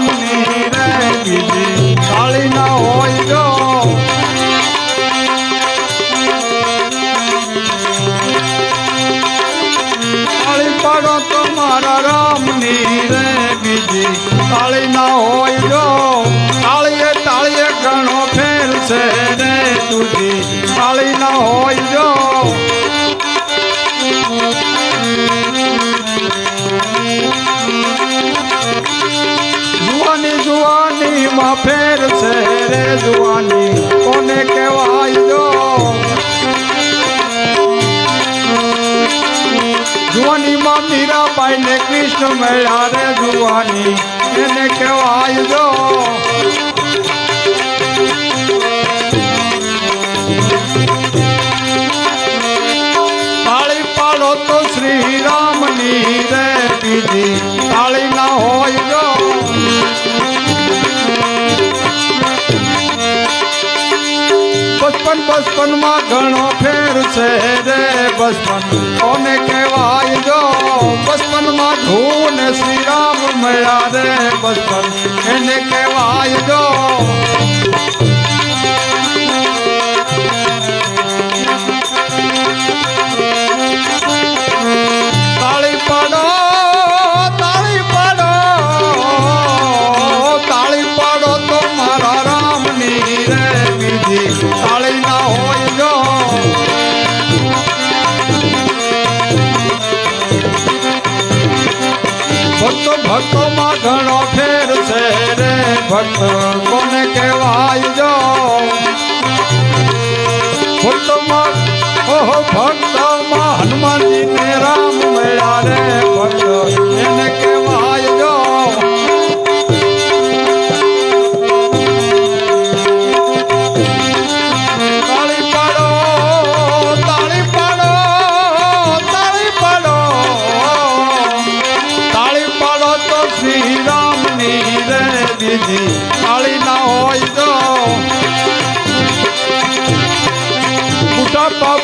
રામની રે બીજી તાળી ના હોય જો તાળી પાડો તો મારા રામની રે બીજી તાળી ના હોય જો તાળીએ તાળીએ ઘણો ફેર છે રે તુજી તાળી ના હોય જો જુવાની જુવાની માં ફેર છે રે જુવાની કોને કહેવાય જો જુવાની માં મીરાબાઈ ને કૃષ્ણ મળ્યા રે જુવાની એને કહેવાય જો તાળી પાડો તો શ્રી રામની રે બીજી તાળી ના હોય જો બચપન બચપન માં ઘણો ફેર છે રે બચપન કોને કહેવાય જો બચપન માં ધૂન શ્રી રામ મળ્યા રે બચપન એને કહેવાય જો તાળી પાડો તાળી પાડો તાળી પાડો તો મારા રામની રે બીજી તાળી ના હોય જો ભક્તો ભક્તો માં ઘણો ફેર છે રે ભક્ત કોને કહેવાય જો ભક્તો માં ઓહો ભક્ત માં હનુમાનજી ને રામ મળ્યા રે ભક્ત એને કહેવાય જો તાળી પાડો તાળી પાડો તાળી પાડો તાળી પાડો તો શ્રી રામની રે બીજી તાળી ના હોય તો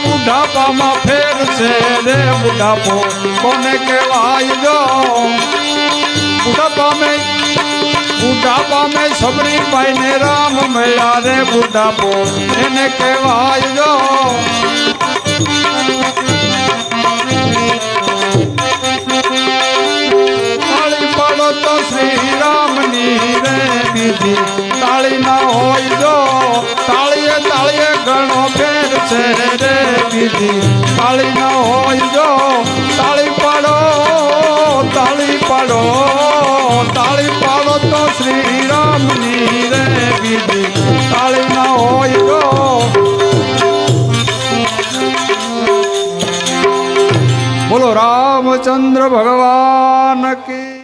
બુઢાપામાં ફેર છે રે બુઢાપો કોને કહેવાય જો બુઢાપા મેં સબરીબાઈ ને રામ મળ્યા રે બુઢાપો એને કહેવાય જો તાળી પાડો તો શ્રી રામની રે બીજી તાળી ના હોય જો તાળીએ તાળીએ ઘણો ફેર છે રે બીજી તાળી ના હોય જો તાળી પાડો તાળી પાડો તાળી પાડો તો શ્રી રામની રે બીજી તાળી ના હોય જો બોલો રામચંદ્ર ભગવાન કી